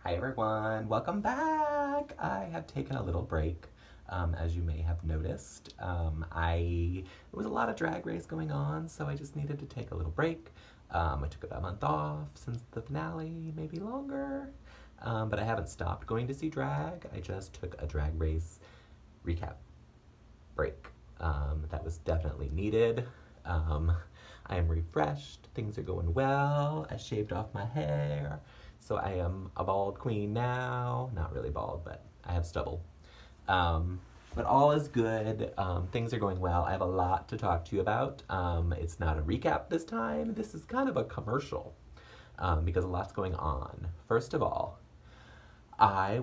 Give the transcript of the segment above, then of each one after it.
Hi everyone, welcome back. I have taken a little break, as you may have noticed. There was a lot of drag race going on, so I just needed to take a little break. I took about a month off since the finale, maybe longer. But I haven't stopped going to see drag. I just took a drag race recap break. That was definitely needed. I am refreshed. Things are going well. I shaved off my hair. So I am a bald queen now. Not really bald, but I have stubble. But all is good. Things are going well. I have a lot to talk to you about. It's not a recap this time. This is kind of a commercial because a lot's going on. First of all, I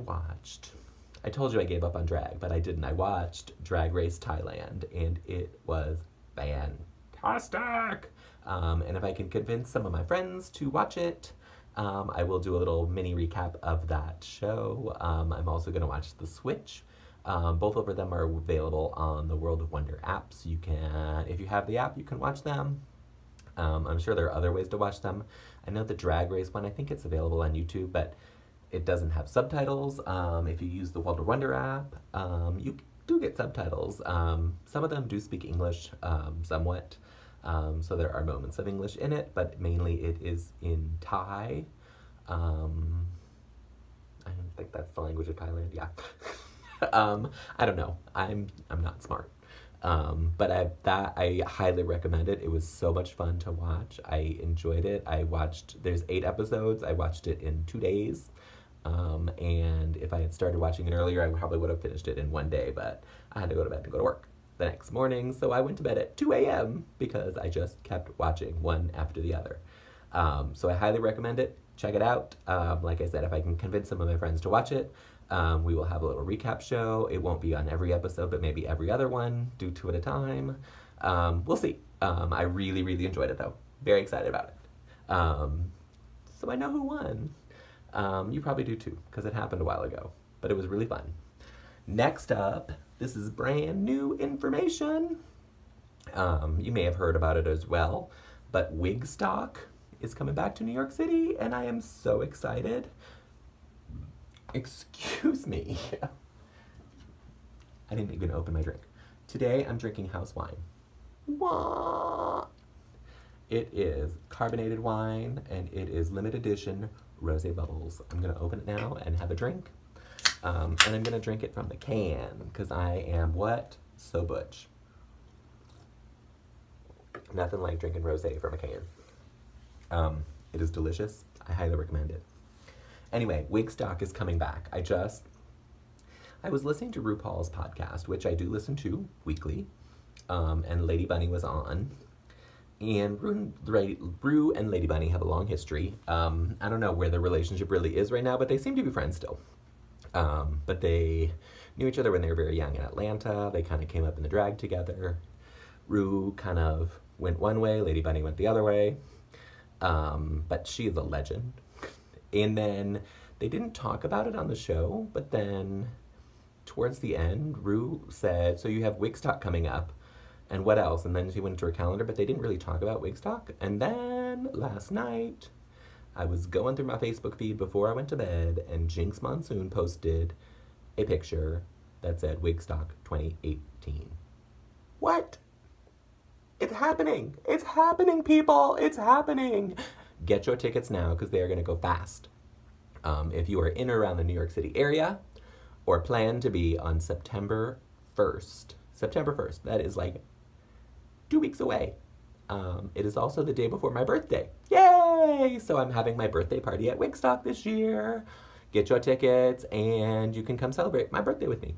told you I gave up on drag, but I didn't. I watched Drag Race Thailand, and it was fantastic. And if I can convince some of my friends to watch it, I will do a little mini recap of that show. I'm also going to watch The Switch. Both of them are available on the World of Wonder app, so you can, if you have the app, you can watch them. I'm sure there are other ways to watch them. I know the Drag Race one, I think it's available on YouTube, but it doesn't have subtitles. If you use the World of Wonder app, you do get subtitles. Some of them do speak English somewhat. So there are moments of English in it, but mainly it is in Thai. I don't think that's the language of Thailand. Yeah. I don't know. I'm not smart. But I highly recommend it. It was so much fun to watch. I enjoyed it. There's 8 episodes. I watched it in 2 days. And if I had started watching it earlier, I probably would have finished it in 1 day, but I had to go to bed to go to work the next morning, so I went to bed at 2 a.m. because I just kept watching one after the other. So I highly recommend it. Check it out. Like I said, if I can convince some of my friends to watch it, we will have a little recap show. It won't be on every episode, but maybe every other one, do 2 at a time. We'll see. I really, really enjoyed it, though. Very excited about it. So I know who won. You probably do, too, because it happened a while ago. But it was really fun. Next up, this is brand new information. You may have heard about it as well, but Wigstock is coming back to New York City, and I am so excited. Excuse me. I didn't even open my drink. Today, I'm drinking house wine. What? It is carbonated wine, and it is limited edition rosé bubbles. I'm gonna open it now and have a drink. And I'm gonna drink it from the can, because I am what? So butch. Nothing like drinking rosé from a can. It is delicious. I highly recommend it. Anyway, Wigstock is coming back. I was listening to RuPaul's podcast, which I do listen to weekly, and Lady Bunny was on. And Rue and Lady Bunny have a long history. I don't know where their relationship really is right now, but they seem to be friends still. But they knew each other when they were very young in Atlanta. They kind of came up in the drag together. Rue kind of went one way, Lady Bunny went the other way. But she is a legend. And then they didn't talk about it on the show, but then towards the end, Rue said, so you have Wigstock coming up, and what else? And then she went into her calendar, but they didn't really talk about Wigstock. And then last night, I was going through my Facebook feed before I went to bed, and Jinx Monsoon posted a picture that said Wigstock 2018. What? It's happening! It's happening, people! It's happening! Get your tickets now, because they are going to go fast. If you are in or around the New York City area, or plan to be on September 1st. September 1st, that is like 2 weeks away. It is also the day before my birthday. Yay! So I'm having my birthday party at Wigstock this year. Get your tickets, and you can come celebrate my birthday with me.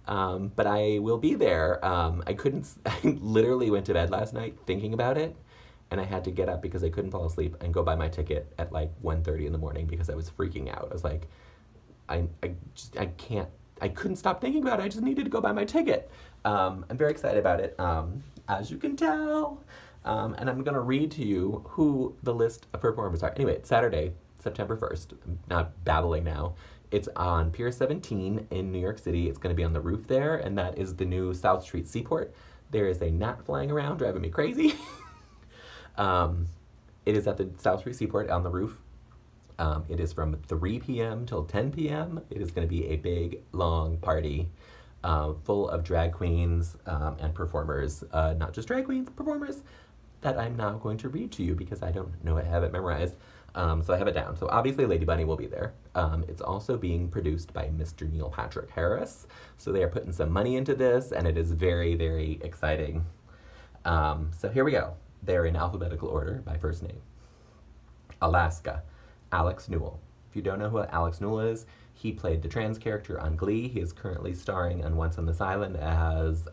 But I will be there. I literally went to bed last night thinking about it, and I had to get up because I couldn't fall asleep and go buy my ticket at like 1:30 in the morning because I was freaking out. I was like, I couldn't stop thinking about it. I just needed to go buy my ticket. I'm very excited about it, as you can tell. And I'm going to read to you who the list of performers are. Anyway, it's Saturday, September 1st. I'm not babbling now. It's on Pier 17 in New York City. It's going to be on the roof there, and that is the new South Street Seaport. There is a gnat flying around, driving me crazy. It is at the South Street Seaport on the roof. It is from 3 p.m. till 10 p.m. It is going to be a big, long party full of drag queens and performers. Not just drag queens, performers that I'm now going to read to you because I don't know I have it memorized. So I have it down. So obviously Lady Bunny will be there. It's also being produced by Mr. Neil Patrick Harris. So they are putting some money into this, and it is very, very exciting. So here we go. They're in alphabetical order by first name. Alaska, Alex Newell. If you don't know who Alex Newell is, he played the trans character on Glee. He is currently starring on Once on This Island as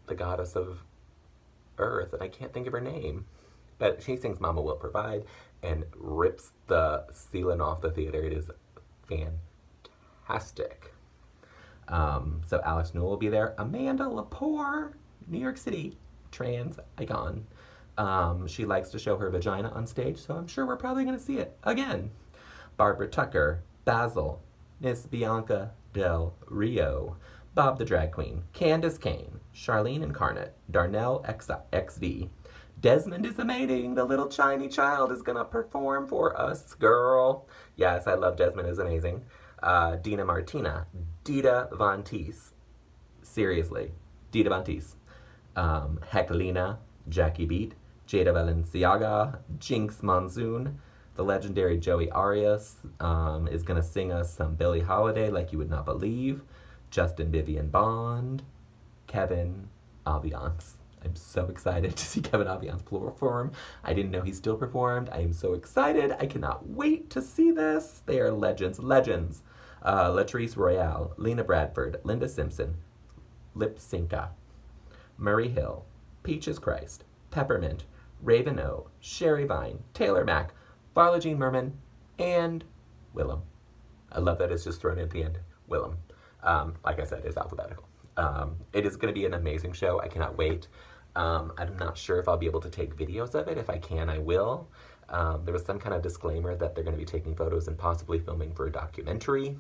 the goddess of Earth, and I can't think of her name. But she sings Mama Will Provide and rips the ceiling off the theater. It is fantastic. So Alex Newell will be there. Amanda Lepore, New York City, trans icon. She likes to show her vagina on stage, so I'm sure we're probably going to see it again. Barbara Tucker, Basil, Miss Bianca Del Rio, Bob the Drag Queen, Candace Kane, Charlene Incarnate, Darnell XV. Desmond is amazing. The little shiny child is going to perform for us, girl. Yes, I love Desmond is amazing. Dina Martina, Dita Von Teese. Seriously, Dita Von Teese. Heclina, Jackie Beat, Jada Valenciaga, Jinx Monsoon. The legendary Joey Arias is going to sing us some Billie Holiday like you would not believe. Justin Vivian Bond, Kevin Aviance. I'm so excited to see Kevin Aviance perform. I didn't know he still performed. I am so excited. I cannot wait to see this. They are legends. Latrice Royale, Lena Bradford, Linda Simpson, Lip Synca, Murray Hill, Peaches Christ, Peppermint, Raven O, Sherry Vine, Taylor Mack, Varla Jean Merman, and Willem. I love that it's just thrown in at the end. Willem. Like I said, it's alphabetical. It is going to be an amazing show. I cannot wait. I'm not sure if I'll be able to take videos of it. If I can, I will. There was some kind of disclaimer that they're going to be taking photos and possibly filming for a documentary.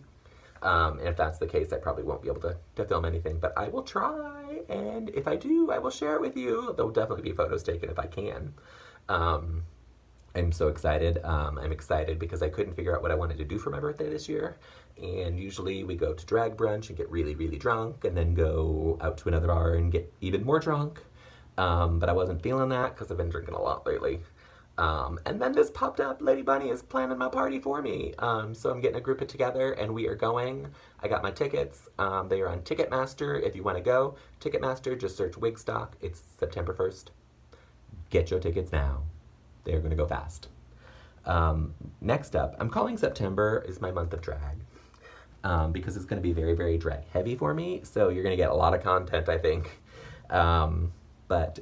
And if that's the case, I probably won't be able to film anything, but I will try. And if I do, I will share it with you. There will definitely be photos taken if I can. I'm so excited. I'm excited because I couldn't figure out what I wanted to do for my birthday this year. And usually we go to drag brunch and get really, really drunk and then go out to another bar and get even more drunk. But I wasn't feeling that because I've been drinking a lot lately. And then this popped up. Lady Bunny is planning my party for me. So I'm getting a group together and we are going. I got my tickets. They are on Ticketmaster if you want to go. Ticketmaster, just search Wigstock. It's September 1st. Get your tickets now. They're going to go fast. Next up, I'm calling September is my month of drag. Because it's going to be very, very drag heavy for me. So you're going to get a lot of content, I think. But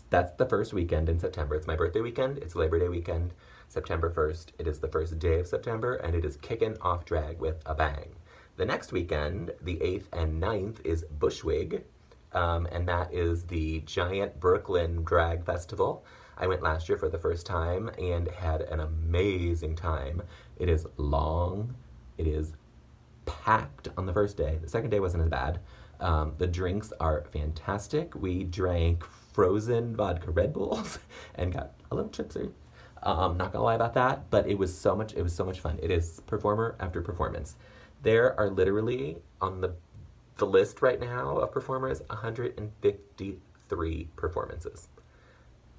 that's the first weekend in September. It's my birthday weekend. It's Labor Day weekend, September 1st. It is the first day of September, and it is kicking off drag with a bang. The next weekend, the 8th and 9th, is Bushwig, and that is the giant Brooklyn drag festival. I went last year for the first time and had an amazing time. It is long. It is packed on the first day. The second day wasn't as bad. The drinks are fantastic. We drank frozen vodka Red Bulls and got a little tipsy. Not gonna lie about that, but it was so much fun. It is performer after performance. There are literally on the list right now of performers 153 performances.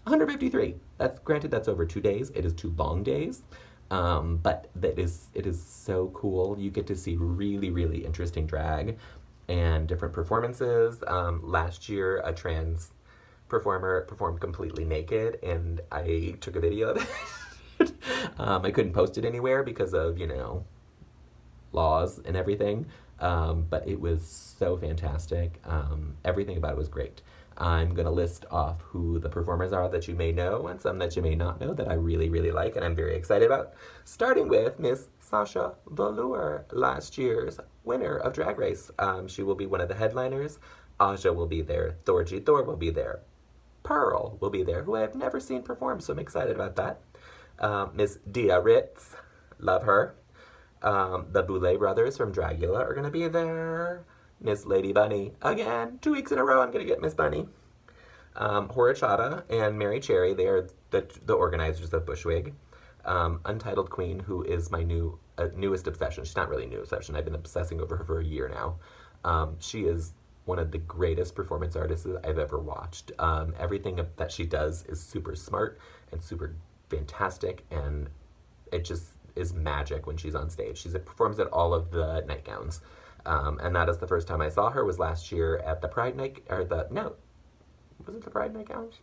153. That's over 2 days. It is 2 long days. But it is so cool. You get to see really, really interesting drag and different performances. Last year, a trans performer performed completely naked, and I took a video of it. I couldn't post it anywhere because of, laws and everything. But it was so fantastic. Everything about it was great. I'm going to list off who the performers are that you may know and some that you may not know that I really, really like and I'm very excited about. Starting with Miss Sasha Velour, last year's winner of Drag Race. She will be one of the headliners. Aja will be there. Thorgy Thor will be there. Pearl will be there, who I have never seen perform, so I'm excited about that. Miss Dia Ritz, love her. The Boulet brothers from Dragula are going to be there. Miss Lady Bunny, again, 2 weeks in a row I'm going to get Miss Bunny. Horachata and Mary Cherry, they are the organizers of Bushwig. Untitled Queen, who is my newest obsession. She's not really a new obsession. I've been obsessing over her for a year now. She is one of the greatest performance artists I've ever watched. Everything that she does is super smart and super fantastic, and it just is magic when she's on stage. She performs at all of the nightgowns, and that is the first time I saw her was last year at the Pride Night, was it the Pride Nightgowns?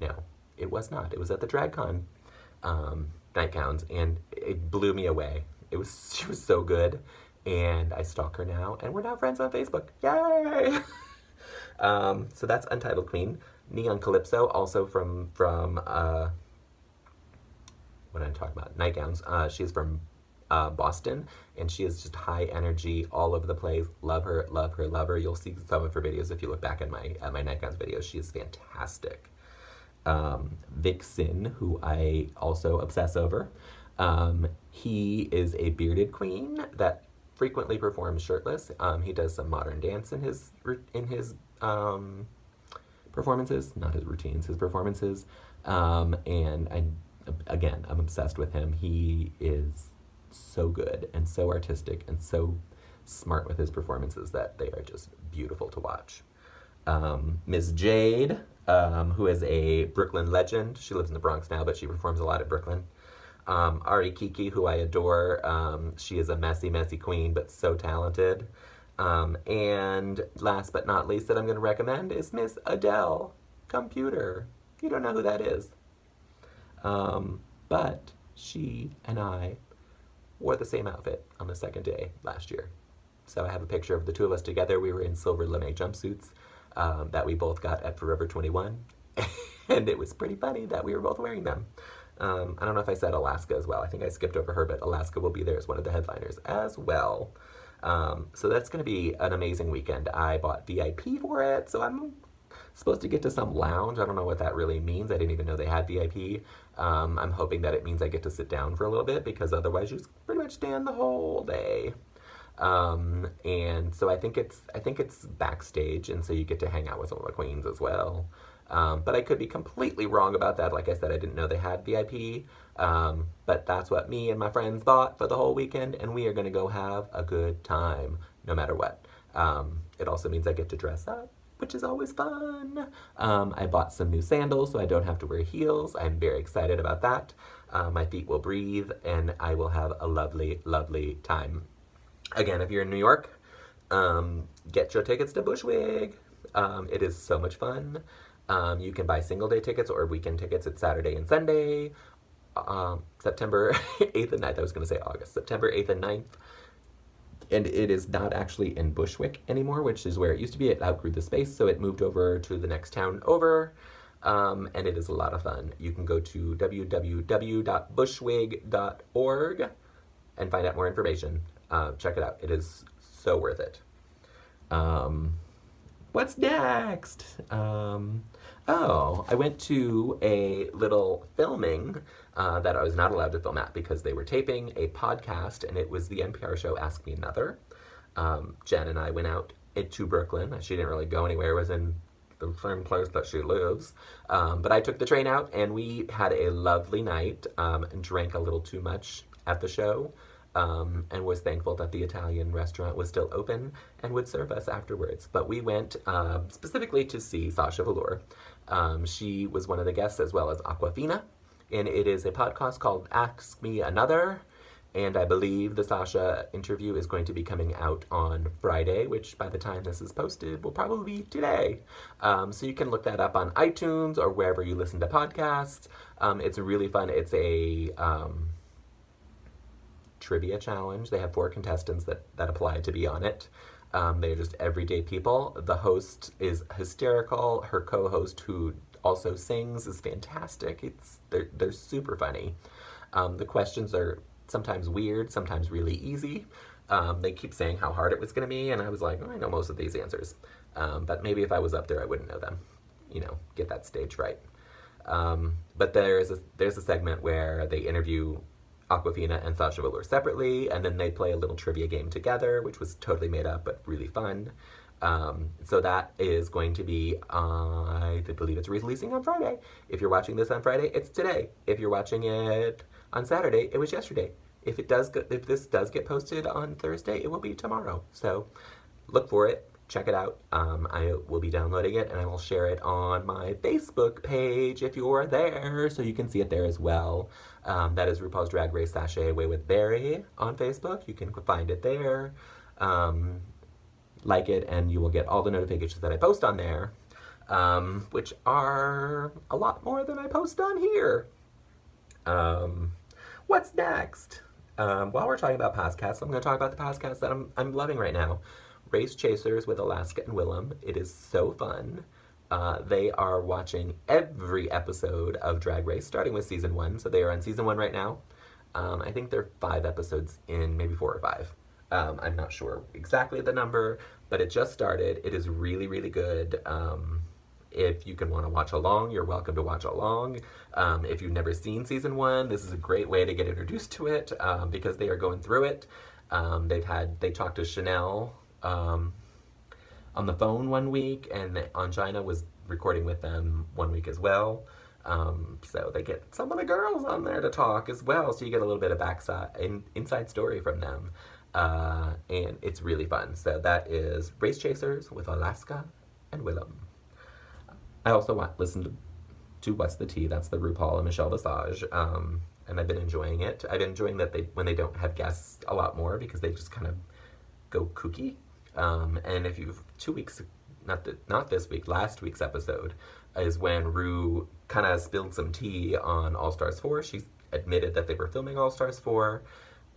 No, it was not. It was at the DragCon nightgowns, and it blew me away. She was so good, and I stalk her now, and we're now friends on Facebook. Yay! So that's Untitled Queen. Neon Calypso, also from what I'm talking about, nightgowns. She's from Boston, and she is just high energy all over the place. Love her, love her, love her. You'll see some of her videos if you look back at my nightgowns videos. She is fantastic. Vixen, who I also obsess over. He is a bearded queen that frequently performs shirtless. He does some modern dance in his performances, not his routines, his performances. And I'm obsessed with him. He is so good and so artistic and so smart with his performances that they are just beautiful to watch. Miss Jade, who is a Brooklyn legend. She lives in the Bronx now, but she performs a lot at Brooklyn. Ari Kiki, who I adore. She is a messy, messy queen, but so talented. And last but not least that I'm going to recommend is Miss Adele Computer. You don't know who that is. But she and I wore the same outfit on the second day last year. So I have a picture of the two of us together. We were in silver lame jumpsuits that we both got at Forever 21. And it was pretty funny that we were both wearing them. I don't know if I said Alaska as well. I think I skipped over her, but Alaska will be there as one of the headliners as well. So that's going to be an amazing weekend. I bought VIP for it, so I'm supposed to get to some lounge. I don't know what that really means. I didn't even know they had VIP. I'm hoping that it means I get to sit down for a little bit, because otherwise you just pretty much stand the whole day. And so I think it's backstage, and so you get to hang out with some of the queens as well. But I could be completely wrong about that. Like I said, I didn't know they had VIP. But that's what me and my friends bought for the whole weekend, and we are going to go have a good time, no matter what. It also means I get to dress up, which is always fun. I bought some new sandals, so I don't have to wear heels. I'm very excited about that. My feet will breathe, and I will have a lovely, lovely time. Again, if you're in New York, get your tickets to Bushwig. It is so much fun. You can buy single day tickets or weekend tickets. It's Saturday and Sunday, September 8th and 9th. I was going to say August. September 8th and 9th. And it is not actually in Bushwick anymore, which is where it used to be. It outgrew the space, so it moved over to the next town over. And it is a lot of fun. You can go to www.bushwig.org and find out more information. Check it out. It is so worth it. What's next? I went to a little filming that I was not allowed to film at because they were taping a podcast, and it was the NPR show Ask Me Another. Jen and I went out to Brooklyn. She didn't really go anywhere. It was in the same place that she lives. But I took the train out, and we had a lovely night and drank a little too much at the show. And was thankful that the Italian restaurant was still open and would serve us afterwards. But we went specifically to see Sasha Velour. She was one of the guests, as well as Aquafina, and it is a podcast called Ask Me Another, and I believe the Sasha interview is going to be coming out on Friday, which by the time this is posted will probably be today. So you can look that up on iTunes or wherever you listen to podcasts. It's really fun. It's a trivia challenge. They have 4 contestants that apply to be on it. They're just everyday people. The host is hysterical. Her co-host, who also sings, is fantastic. They're super funny. The questions are sometimes weird, sometimes really easy. They keep saying how hard it was going to be, and I was like, I know most of these answers. But maybe if I was up there, I wouldn't know them. Get that stage right. But there's a segment where they interview Aquafina and Sasha Velour separately, and then they play a little trivia game together, which was totally made up but really fun. So that is going to be, I believe it's releasing on Friday. If you're watching this on Friday, it's today. If you're watching it on Saturday, it was yesterday. If this does get posted on Thursday, it will be tomorrow. So look for it. Check it out. I will be downloading it and I will share it on my Facebook page if you're there, so you can see it there as well. That is RuPaul's Drag Race Sashay Away with Barry on Facebook. You can find it there. Like it, and you will get all the notifications that I post on there, which are a lot more than I post on here. What's next? While we're talking about podcasts, I'm going to talk about the podcast that I'm loving right now. Race Chasers with Alaska and Willem. It is so fun. They are watching every episode of Drag Race, starting with season 1. So they are on season 1 right now. I think they're 5 episodes in, maybe 4 or 5. I'm not sure exactly the number, but it just started. It is really, really good. If you can want to watch along, you're welcome to watch along. If you've never seen season 1, this is a great way to get introduced to it, because they are going through it. They talked to Chanel on the phone one week, and Angina was recording with them one week as well. So they get some of the girls on there to talk as well, so you get a little bit of inside story from them. And it's really fun. So that is Race Chasers with Alaska and Willem. I also listened to What's the Tea. That's the RuPaul and Michelle Visage. And I've been enjoying it. I've been enjoying that when they don't have guests a lot more, because they just kind of go kooky. And if you've 2 weeks, not this week, last week's episode is when Ru kind of spilled some tea on All Stars 4. She admitted that they were filming All Stars 4.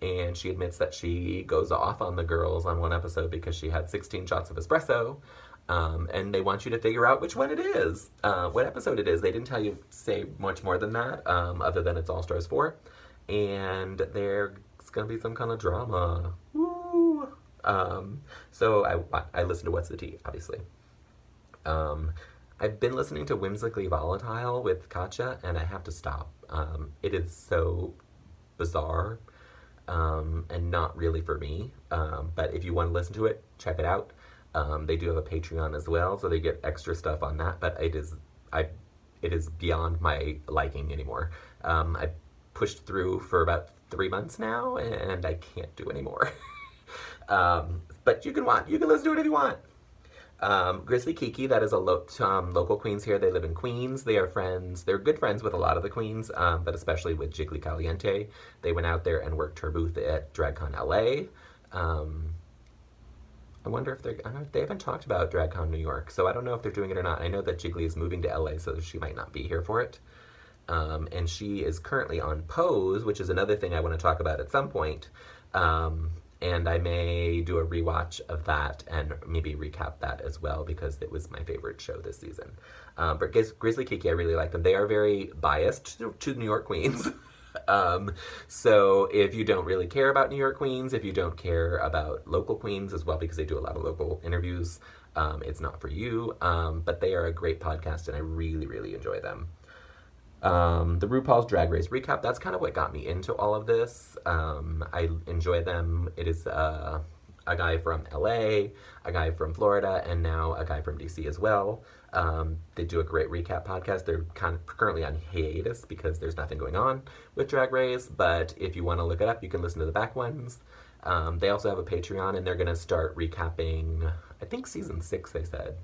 And she admits that she goes off on the girls on one episode because she had 16 shots of espresso. And they want you to figure out which one it is, what episode it is. They didn't say much more than that, other than it's All Stars 4. And there's going to be some kind of drama. Woo! So I listened to What's the Tea, obviously. I've been listening to Whimsically Volatile with Katja, and I have to stop. It is so bizarre. And not really for me, but if you want to listen to it, check it out. They do have a Patreon as well, so they get extra stuff on that, but it is beyond my liking anymore. I pushed through for about 3 months now, and I can't do anymore. But you can listen to it if you want. Grizzly Kiki, that is a local queens here. They live in Queens. They are friends. They're good friends with a lot of the queens, but especially with Jiggly Caliente. They went out there and worked her booth at DragCon LA. I wonder if they haven't talked about DragCon New York, so I don't know if they're doing it or not. I know that Jiggly is moving to LA, so she might not be here for it. And she is currently on Pose, which is another thing I want to talk about at some point. And I may do a rewatch of that and maybe recap that as well, because it was my favorite show this season. But Grizzly Kiki, I really like them. They are very biased to New York queens. So if you don't really care about New York queens, if you don't care about local queens as well, because they do a lot of local interviews, it's not for you. But they are a great podcast, and I really, really enjoy them. The RuPaul's Drag Race recap, that's kind of what got me into all of this. I enjoy them. It is a guy from LA, a guy from Florida, and now a guy from DC as well. They do a great recap podcast. They're kind of currently on hiatus because there's nothing going on with Drag Race, but if you want to look it up, you can listen to the back ones. They also have a Patreon, and they're going to start recapping, I think season 6, they said,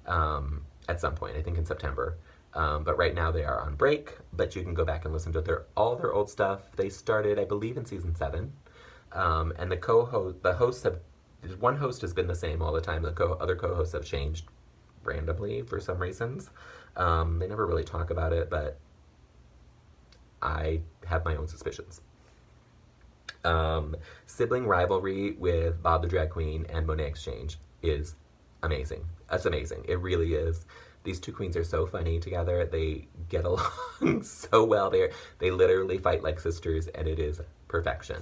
at some point, I think in September. But right now they are on break, but you can go back and listen to all their old stuff. They started, I believe, in season 7. And the hosts one host has been the same all the time. The other co-hosts have changed randomly for some reasons. They never really talk about it, but I have my own suspicions. Sibling rivalry with Bob the Drag Queen and Monet Exchange is amazing. That's amazing. It really is. These two queens are so funny together. They get along so well. They literally fight like sisters, and it is perfection.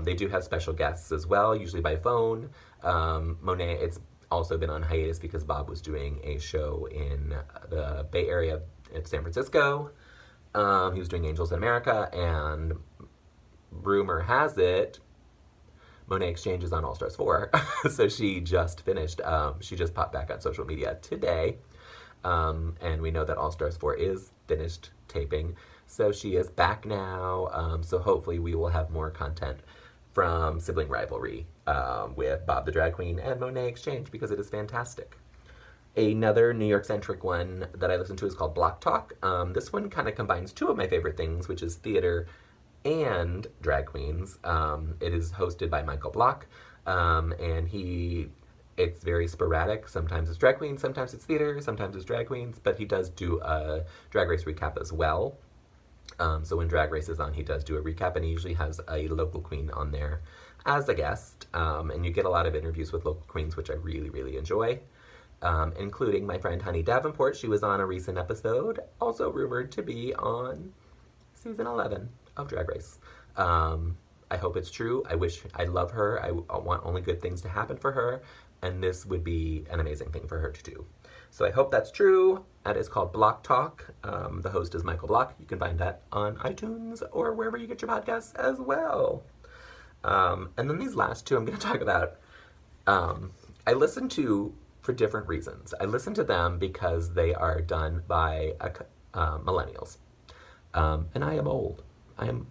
They do have special guests as well, usually by phone. Monet, it's also been on hiatus because Bob was doing a show in the Bay Area at San Francisco. He was doing Angels in America, and rumor has it, Monet Exchange is on All Stars 4. So she just finished, she just popped back on social media today. And we know that All Stars 4 is finished taping. So she is back now. So hopefully we will have more content from Sibling Rivalry with Bob the Drag Queen and Monet Exchange, because it is fantastic. Another New York-centric one that I listen to is called Block Talk. This one kind of combines two of my favorite things, which is theater and drag queens. It is hosted by Michael Block, and it's very sporadic. Sometimes it's drag queens, sometimes it's theater, sometimes it's drag queens, but he does do a Drag Race recap as well. So when Drag Race is on, he does do a recap, and he usually has a local queen on there as a guest, and you get a lot of interviews with local queens, which I really, really enjoy. Including my friend Honey Davenport. She was on a recent episode, also rumored to be on season 11 of Drag Race. I hope it's true. I love her. I want only good things to happen for her, and this would be an amazing thing for her to do. So I hope that's true. That is called Block Talk. The host is Michael Block. You can find that on iTunes or wherever you get your podcasts as well. And then these last two I'm going to talk about, I listen to for different reasons. I listen to them because they are done by millennials. And I am old. I am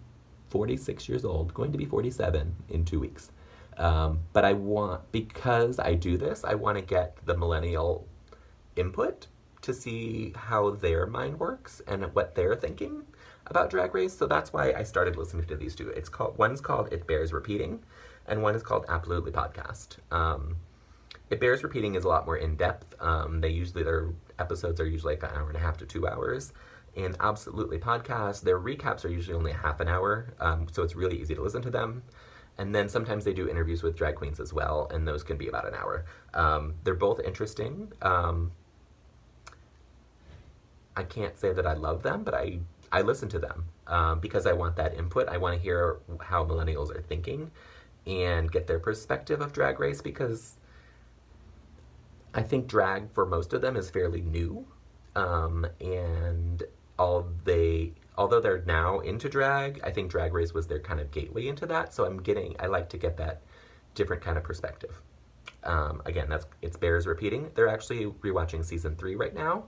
46 years old, going to be 47 in 2 weeks. But because I do this, I want to get the millennial input to see how their mind works and what they're thinking about Drag Race. So that's why I started listening to these two. One's called It Bears Repeating, and one is called Absolutely Podcast. It Bears Repeating is a lot more in-depth. Their episodes are usually like an hour and a half to 2 hours. And Absolutely Podcast, their recaps are usually only half an hour, so it's really easy to listen to them. And then sometimes they do interviews with drag queens as well, and those can be about an hour. They're both interesting. I can't say that I love them, but I listen to them because I want that input. I want to hear how millennials are thinking and get their perspective of Drag Race, because I think drag for most of them is fairly new, and although they're now into drag, I think Drag Race was their kind of gateway into that. So I like to get that different kind of perspective. Again, it's Bears Repeating. They're actually rewatching season 3 right now,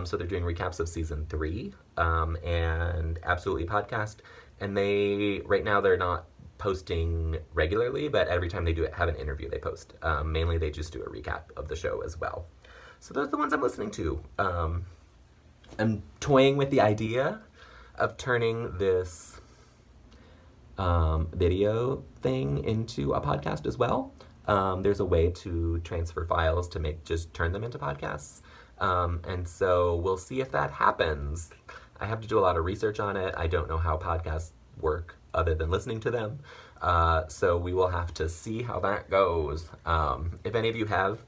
so they're doing recaps of season 3 and Absolutely Podcast. And right now they're not posting regularly, but every time they have an interview, they post. Mainly they just do a recap of the show as well. So those are the ones I'm listening to. I'm toying with the idea of turning this video thing into a podcast as well. There's a way to transfer files to turn them into podcasts. And so we'll see if that happens. I have to do a lot of research on it. I don't know how podcasts work other than listening to them. So we will have to see how that goes. If any of you have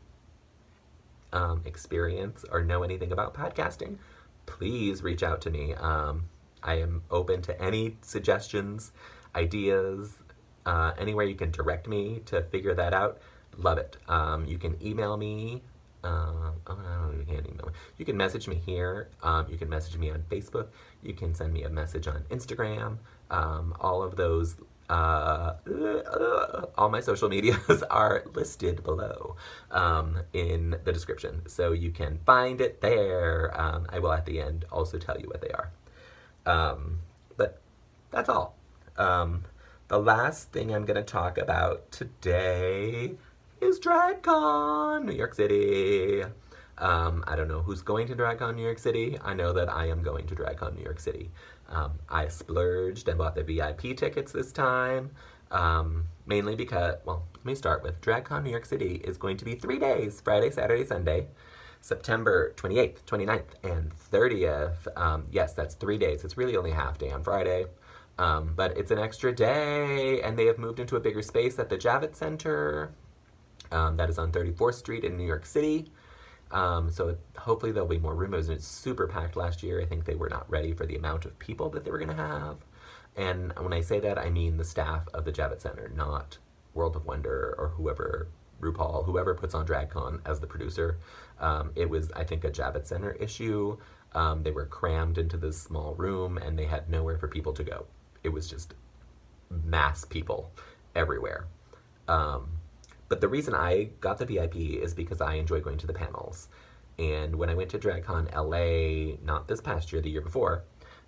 experience or know anything about podcasting, please reach out to me. I am open to any suggestions, ideas, anywhere you can direct me to figure that out. Love it. You can email me. You can't email me. You can message me here. You can message me on Facebook. You can send me a message on Instagram. All of those, all my social medias are listed below in the description. So you can find it there. I will at the end also tell you what they are. But that's all. The last thing I'm going to talk about today is DragCon New York City. I don't know who's going to DragCon New York City. I know that I am going to DragCon New York City. I splurged and bought the VIP tickets this time, mainly because, well, let me start with DragCon New York City is going to be 3 days, Friday, Saturday, Sunday, September 28th, 29th, and 30th. Yes, that's 3 days. It's really only a half day on Friday. But it's an extra day, and they have moved into a bigger space at the Javits Center. That is on 34th Street in New York City. So hopefully there'll be more room. It was super packed last year. I think they were not ready for the amount of people that they were going to have. And when I say that, I mean the staff of the Javits Center, not World of Wonder or RuPaul, whoever puts on DragCon as the producer. It was, I think, a Javits Center issue. They were crammed into this small room, and they had nowhere for people to go. It was just mass people everywhere. But the reason I got the VIP is because I enjoy going to the panels. And when I went to DragCon LA, not this past year, the year before,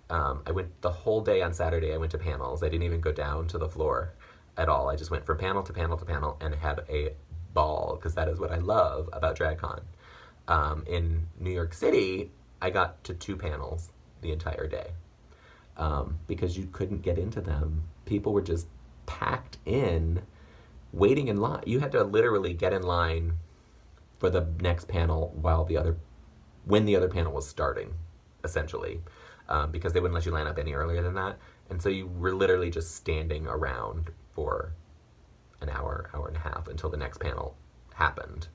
I went the whole day on Saturday. I went to panels. I didn't even go down to the floor at all. I just went from panel to panel to panel and had a ball, because that is what I love about DragCon. In New York City, I got to 2 panels the entire day, because you couldn't get into them. People were just packed in, waiting in line. You had to literally get in line for the next panel when the other panel was starting, essentially, because they wouldn't let you line up any earlier than that. And so you were literally just standing around for an hour, hour and a half until the next panel happened.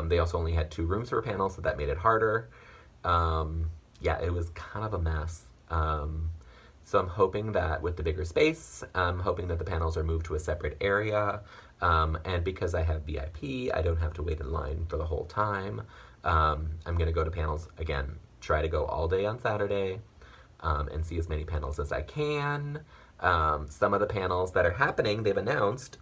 They also only had 2 rooms per panel, so that made it harder. Yeah, it was kind of a mess. So I'm hoping that with the bigger space, I'm hoping that the panels are moved to a separate area. And because I have VIP, I don't have to wait in line for the whole time. I'm going to go to panels again, try to go all day on Saturday, and see as many panels as I can. Some of the panels that are happening, they've announced.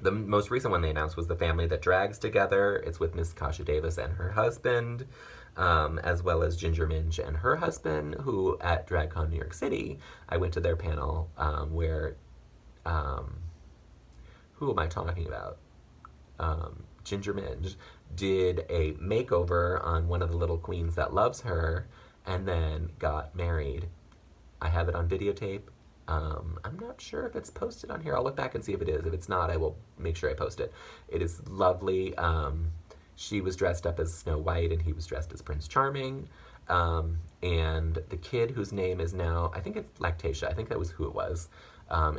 The most recent one they announced was The Family That Drags Together. It's with Miss Kasha Davis and her husband, as well as Ginger Minj and her husband, who at DragCon New York City, I went to their panel where, who am I talking about? Ginger Minj did a makeover on one of the little queens that loves her, and then got married. I have it on videotape. I'm not sure if it's posted on here. I'll look back and see if it is. If it's not, I will make sure I post it. It is lovely. She was dressed up as Snow White and he was dressed as Prince Charming. And the kid whose name is now, I think it's Lactatia. I think that was who it was.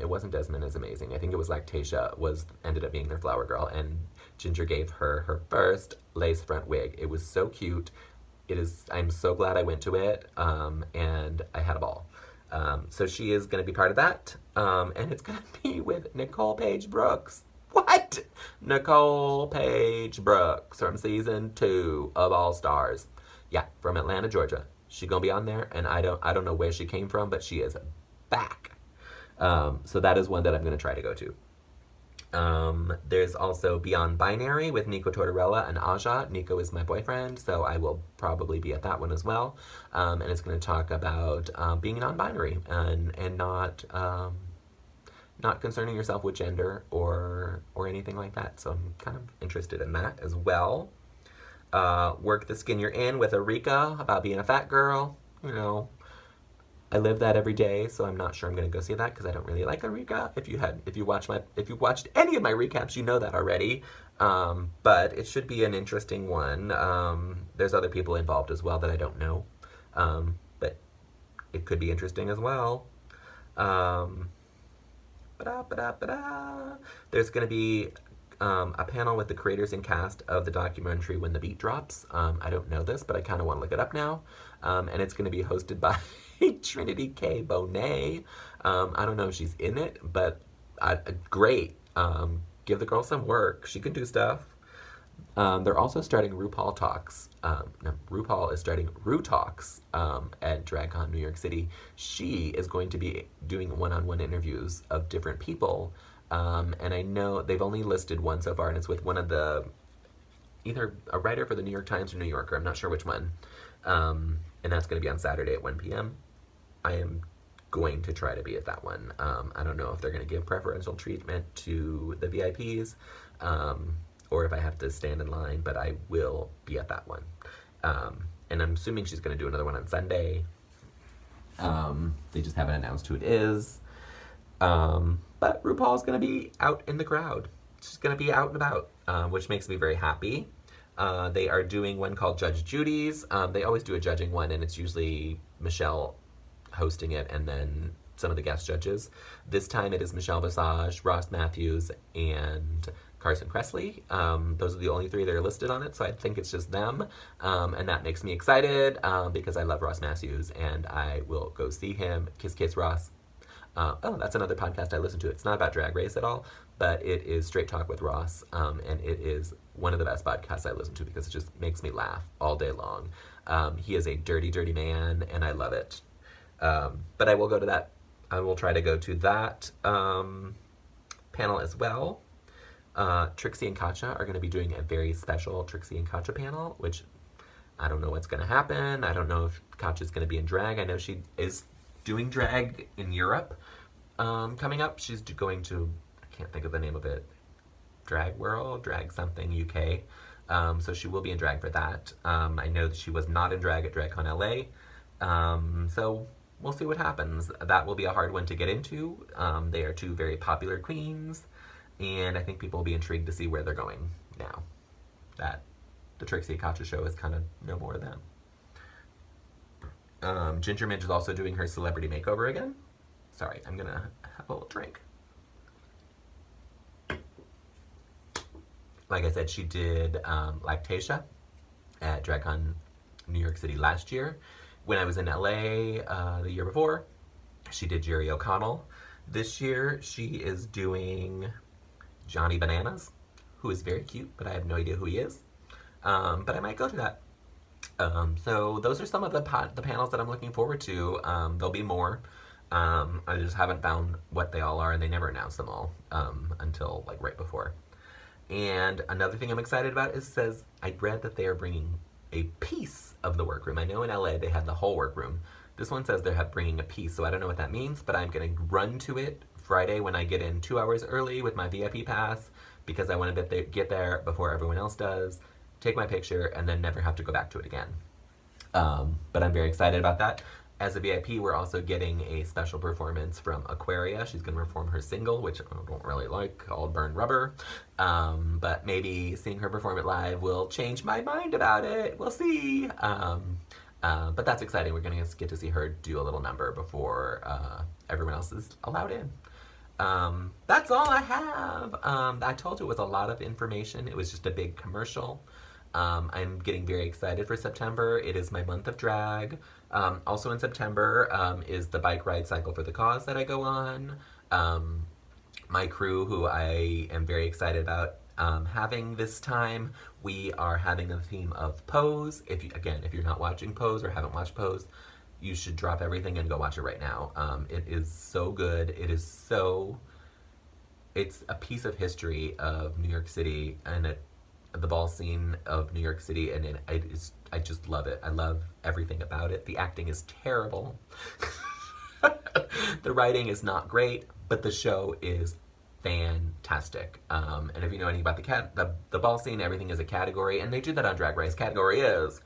It wasn't Desmond is Amazing. I think it was Lactatia ended up being their flower girl. And Ginger gave her her first lace front wig. It was so cute. I'm so glad I went to it. And I had a ball. So she is going to be part of that, and it's going to be with Nicole Paige Brooks. What? Nicole Paige Brooks from season 2 of All Stars. Yeah, from Atlanta, Georgia. She's going to be on there, and I don't know where she came from, but she is back. So that is one that I'm going to try to go to. There's also Beyond Binary with Nico Tortorella and Aja. Nico is my boyfriend, so I will probably be at that one as well. And it's going to talk about being non-binary and not concerning yourself with gender or anything like that. So I'm kind of interested in that as well. Work the Skin You're In with Erika about being a fat girl. You know, I live that every day, so I'm not sure I'm going to go see that because I don't really like Erika. If you watched any of my recaps, you know that already. But it should be an interesting one. There's other people involved as well that I don't know, but it could be interesting as well. There's going to be a panel with the creators and cast of the documentary When the Beat Drops. I don't know this, but I kind of want to look it up now. And it's going to be hosted by Trinity K. Bonet. I don't know if she's in it, but great. Give the girl some work. She can do stuff. They're also starting RuPaul Talks. RuPaul is starting Ru Talks at DragCon New York City. She is going to be doing one-on-one interviews of different people. And I know they've only listed one so far, and it's with one of either a writer for the New York Times or New Yorker. I'm not sure which one. And that's going to be on Saturday at 1 p.m. I am going to try to be at that one. I don't know if they're going to give preferential treatment to the VIPs, or if I have to stand in line, but I will be at that one. And I'm assuming she's going to do another one on Sunday. They just haven't announced who it is. But RuPaul's going to be out in the crowd. She's going to be out and about, which makes me very happy. They are doing one called Judge Judy's. They always do a judging one, and it's usually Michelle hosting it and then some of the guest judges. This time it is Michelle Visage, Ross Matthews, and Carson Kressley. Those are the only 3 that are listed on it, so I think it's just them. And that makes me excited because I love Ross Matthews, and I will go see him. Kiss Kiss Ross. That's another podcast I listen to. It's not about Drag Race at all, but it is Straight Talk with Ross, and it is one of the best podcasts I listen to because it just makes me laugh all day long. He is a dirty, dirty man, and I love it. But I will go to that. I will try to go to that panel as well. Trixie and Katja are going to be doing a very special Trixie and Katja panel, which I don't know what's going to happen. I don't know if Katja's going to be in drag. I know she is doing drag in Europe coming up. She's going to, I can't think of the name of it, Drag World, Drag something, UK. So she will be in drag for that. I know that she was not in drag at DragCon LA. So we'll see what happens. That will be a hard one to get into. They are two very popular queens, and I think people will be intrigued to see where they're going now that the Trixie Katja show is kind of no more of them. Ginger Minj is also doing her celebrity makeover again. Sorry, I'm gonna have a little drink. Like I said, she did Lactatia at DragCon New York City last year. When I was in LA the year before, she did Jerry O'Connell. This year, she is doing Johnny Bananas, who is very cute, but I have no idea who he is. But I might go to that. So those are some of the panels that I'm looking forward to. There'll be more. I just haven't found what they all are, and they never announce them all until like right before. And another thing I'm excited about is I read that they are bringing a piece of the workroom. I know in LA they had the whole workroom. This one says they're bringing a piece, so I don't know what that means, but I'm going to run to it Friday when I get in 2 hours early with my VIP pass, because I want to get there before everyone else does, take my picture, and then never have to go back to it again. But I'm very excited about that. As a VIP, we're also getting a special performance from Aquaria. She's going to perform her single, which I don't really like, called Burn Rubber. But maybe seeing her perform it live will change my mind about it. We'll see. But that's exciting. We're going to get to see her do a little number before everyone else is allowed in. That's all I have. I told you it was a lot of information. It was just a big commercial. I'm getting very excited for September. It is my month of drag. Also in September is the bike ride Cycle for the Cause that I go on. My crew, who I am very excited about having this time, we are having a theme of Pose. If you're not watching Pose or haven't watched Pose, you should drop everything and go watch it right now. It is so good. It's a piece of history of New York City and the ball scene of New York City, and I just love it. I love everything about it. The acting is terrible. The writing is not great, but the show is fantastic. And if you know anything about the ball scene, everything is a category, and they do that on Drag Race. Category is.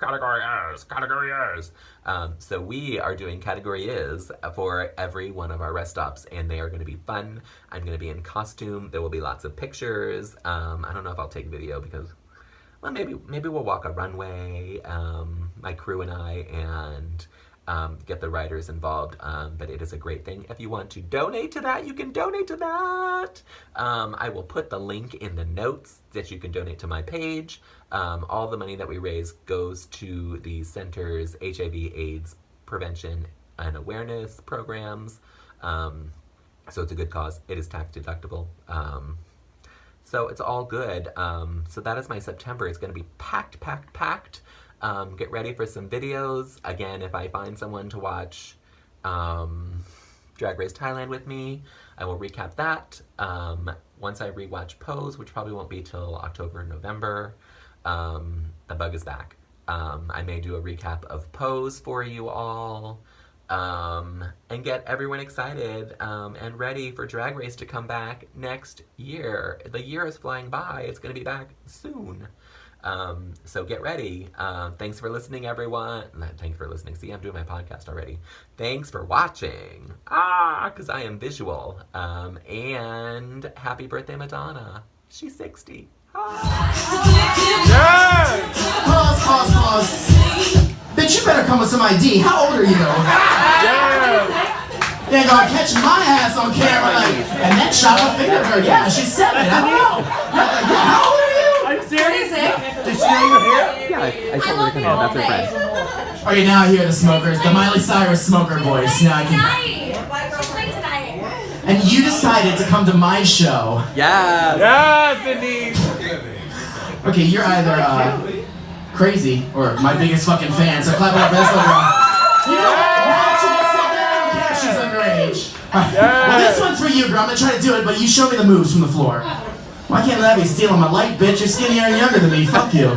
So we are doing category is for every one of our rest stops, and they are going to be fun. I'm going to be in costume. There will be lots of pictures. I don't know if I'll take video because, well, maybe we'll walk a runway, my crew and I, and get the writers involved, but it is a great thing. If you want to donate to that, you can donate to that. I will put the link in the notes that you can donate to my page. All the money that we raise goes to the center's HIV/AIDS prevention and awareness programs. So it's a good cause. It is tax deductible. So it's all good. So that is my September. It's going to be packed. Get ready for some videos. Again, if I find someone to watch Drag Race Thailand with me, I will recap that. Once I rewatch Pose, which probably won't be till October, November, the bug is back. I may do a recap of Pose for you all, and get everyone excited and ready for Drag Race to come back next year. The year is flying by. It's going to be back soon. So get ready. Thanks for listening, everyone. Thanks for listening. See, I'm doing my podcast already. Thanks for watching. Because I am visual. And happy birthday, Madonna. She's 60. Yeah! Pause. Bitch, you better come with some ID. How old are you? They're gonna catch my ass on camera, and then chop a finger of her. Yeah, she's 7. I don't know. How old are you? Are you serious? Did she know you were here? Yeah, I told her to come in. That's her friend. Okay, now I hear the smokers, the Miley Cyrus smoker voice. Now I can. And you decided to come to my show. Yes, indeed. Okay, you're either crazy or my biggest fucking fan. So clap it up for this little girl. You know, why don't you just sit there? I don't care if she's underage. All right. Well, this one's for you, girl. I'm gonna try to do it, but you show me the moves from the floor. Why can't that be stealing my light, bitch? You're skinnier and younger than me. Fuck you.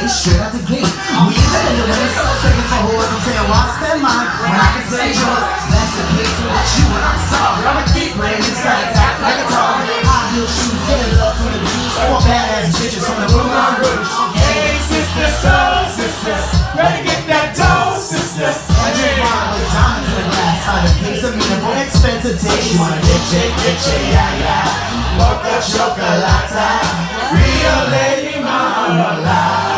Straight out the gate. We invented it when it's so second for who I'm saying, why spend mine when I can say yours? That's the case with you and I'm sorry. I'ma keep playing this side attack like a guitar. High heel shoes, get love from the beach. Four badass bitches from the Moulin Rouge. Hey sisters, soul sisters, better get that dough, sisters. I drink wine with diamonds in the glass. Time to pay some meaningful expensive taste. You wanna get yeah, yeah. Mocha chocolate, real lady marmalade.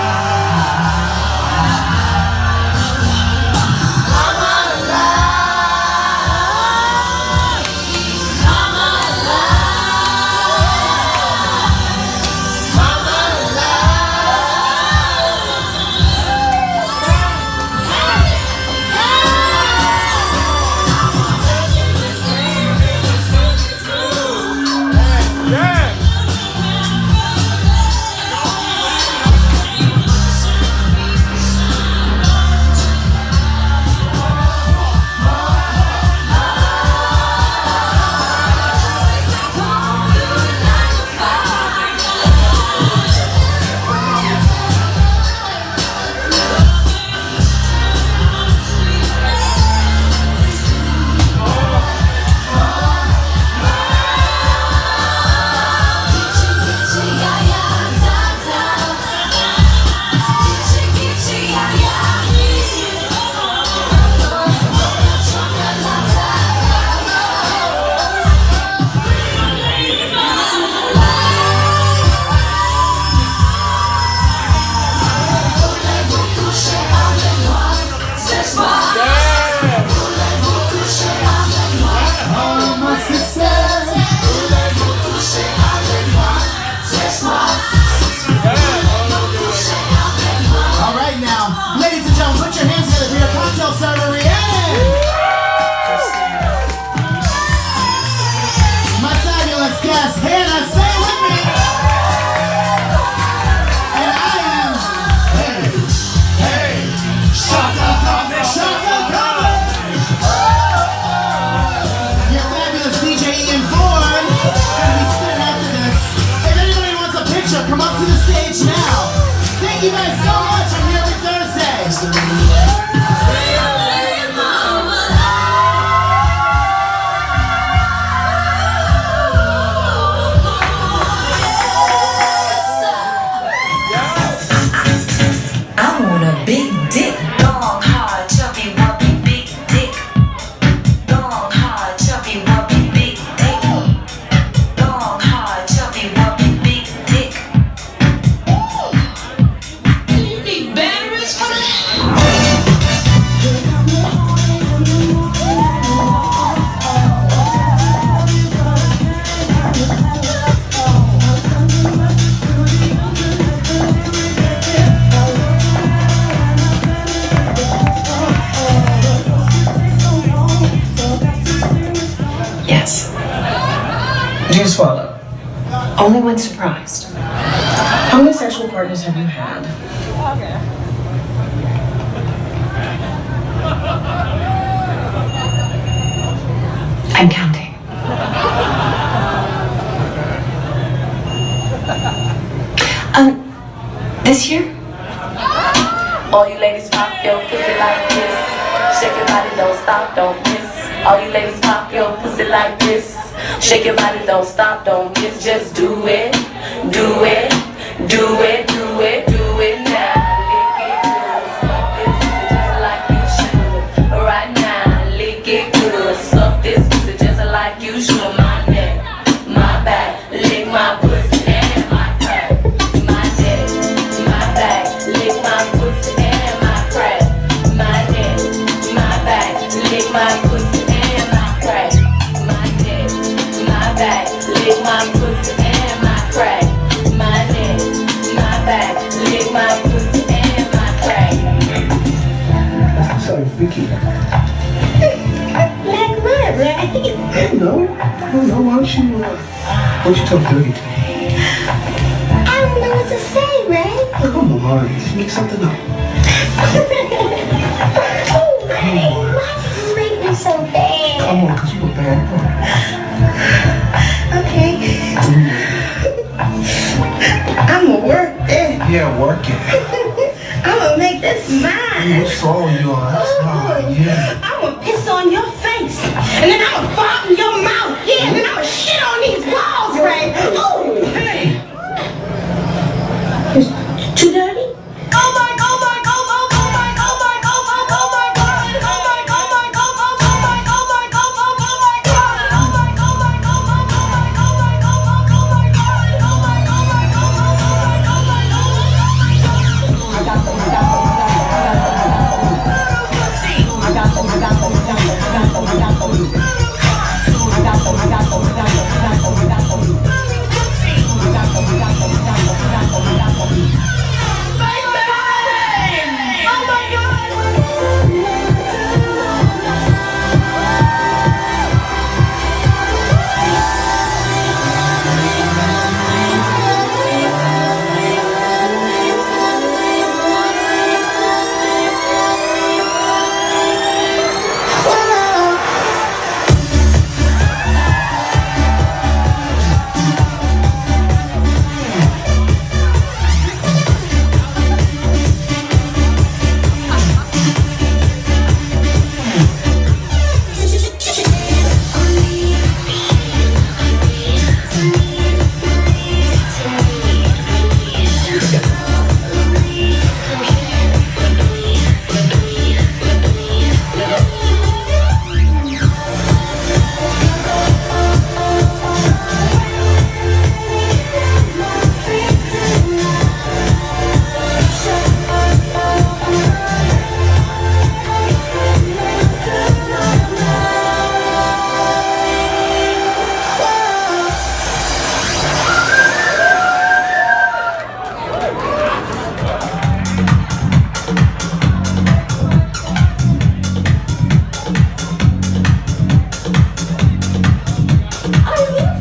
Thank you guys so much. I'm here every Thursday. I want a big dick, long, hard, chubby, wuppy, big dick. Long, hard, chubby, wuppy, big dick. Long, hard, chubby, wuppy, big dick. You need batteries for that? Yes. Did you swallow? Only when surprised. How many sexual partners have you had? I'm counting. This year? All you ladies pop your pussy like this. Shake your body, don't stop, don't miss. All you ladies pop your pussy like this. Shake your body, don't stop, don't miss. Just do it, do it, do it, do it, do it now. Lick it good, suck this pussy just like you should. Right now, lick it good, suck this pussy just like you should. My neck, my back, lick my pussy and my crack. My neck, my back, lick my pussy and my crack. My neck, my back, lick my pussy and my crack. My neck, my back, lick my pussy and my crack. My neck, my back, lick my pussy and my crack. So Vicky. Like what, right? I don't know. Why don't you talk dirty to me? I don't know what to say, Ray. Come on, just make something up. Oh, Ray, why did you make me so bad? Come on, because you a bad boy. Okay. I'm gonna work this. Yeah, work it. I'm gonna make this mine. What's wrong with you? That's fine, yeah. I'm gonna piss on your face, and then I'm gonna fart in your mouth, yeah, and then I'm gonna shit on these walls, Ray. Oh, hey. It's too dirty? Oh my, oh my, oh my, oh my, oh my, oh my, oh my God. Oh my, oh my, oh my, oh my, oh my, oh my, oh my God. Oh my, oh my, oh my, oh my, oh my, oh my, oh my God. Oh my, oh my, oh my, oh my, oh my, I got them.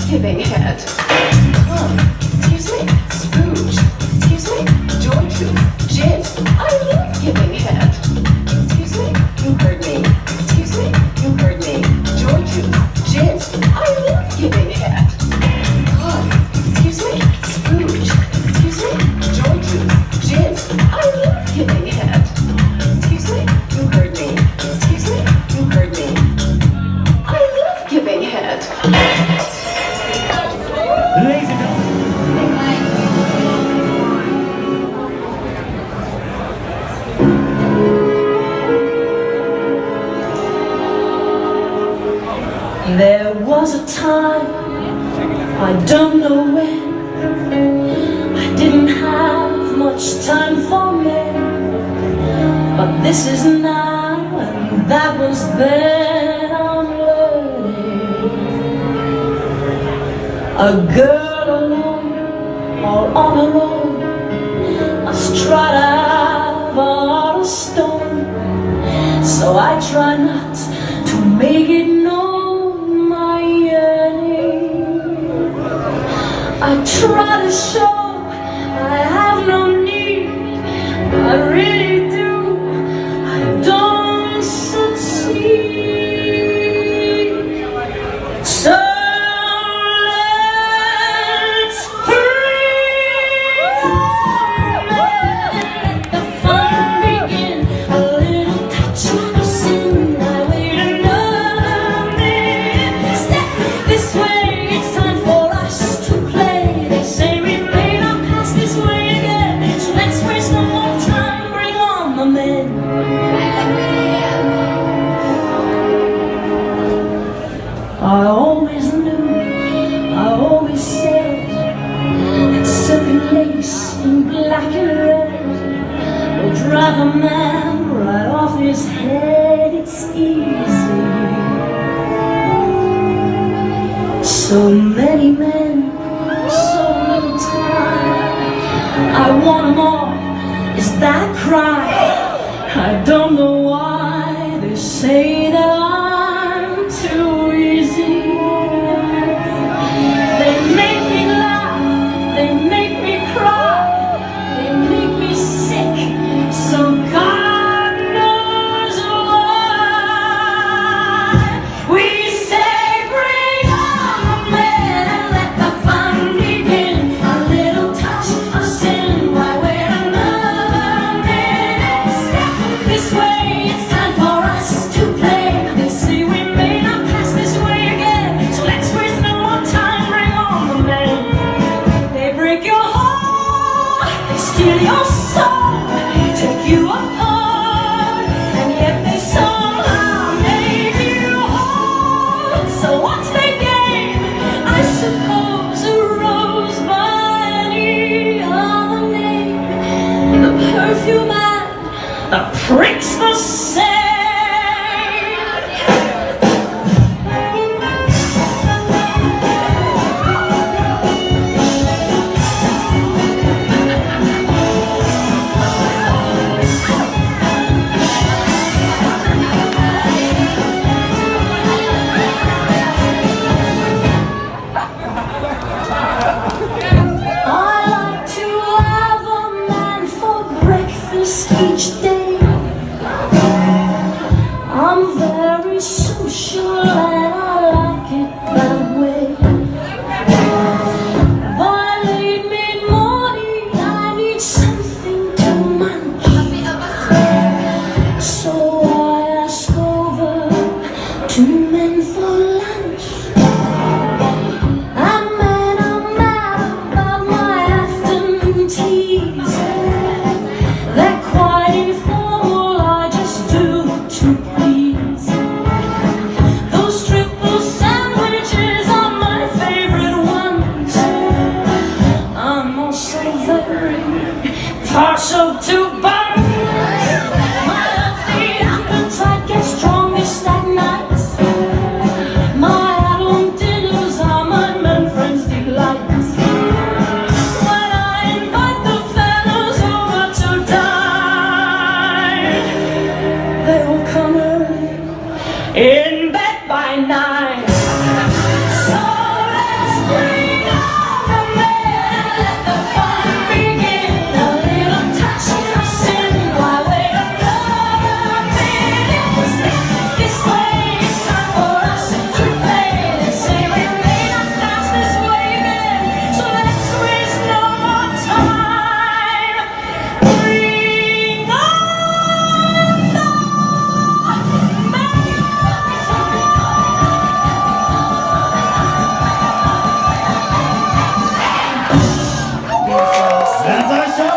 Giving head. Excuse me? Spooge. Excuse me? Joy juice. Jizz. I love giving head. Excuse me? You heard me. Excuse me? You heard me. Joy juice. Jizz. I love giving head. Excuse me? Spooge. Excuse me? Joy juice. Jizz. I love giving head. Excuse me? You heard me. Excuse me? You heard me. I love giving head. There was a time, I don't know when, I didn't have much time for men, but this is now and that was then. I'm learning. A girl alone, all on her own, astride of a stone, so I try not to make it known. I try to show I have no need, I really do, I don't succeed. So let's breathe on, let the fun begin. A little touch of sin, I wait another minute. Step this way, it's time for us to play. They say we may not pass this way again, so let's waste no more time, bring on the men. I always knew, I always said, that silken lace in black and red will drive a man right off his head. It's easy. So many men, so little time. I want them all, is that a crime? I don't know why they say that I'm too easy. They make me laugh, they make me cry, they make me sick, so God knows why. We say bring on the men and let the fun begin. A little touch of sin, why wait another minute? Step this way, it's time for us to play. They say we may not pass this way again, so let's waste no more time, bring on the men. They break your heart, they steal your soul, take you apart, and yet they somehow make you whole. So what's their game? I suppose a rose by any other name. The perfume and the pricks the same. I like to have a man for breakfast each day. I'm very social and I like it that way. By late mid-morning I need something to munch, so I ask over 2 men for lunch. I'm mad about my afternoon teas. They're quite informal, I just do to please. Those triple sandwiches are my favorite ones. I'm also very partial to buns. My healthy appetite gets strongest at night. My at-home dinners are my men friends' delight. When I invite the fellows over to dine, they will come early, in bed by 9. So let's bring on the men and let the fun begin. A little touch of sin, why wait another minute? Step this way, it's time for us to play. They say we may not pass this way again, so let's waste no more time. Bring on the men. Sashay.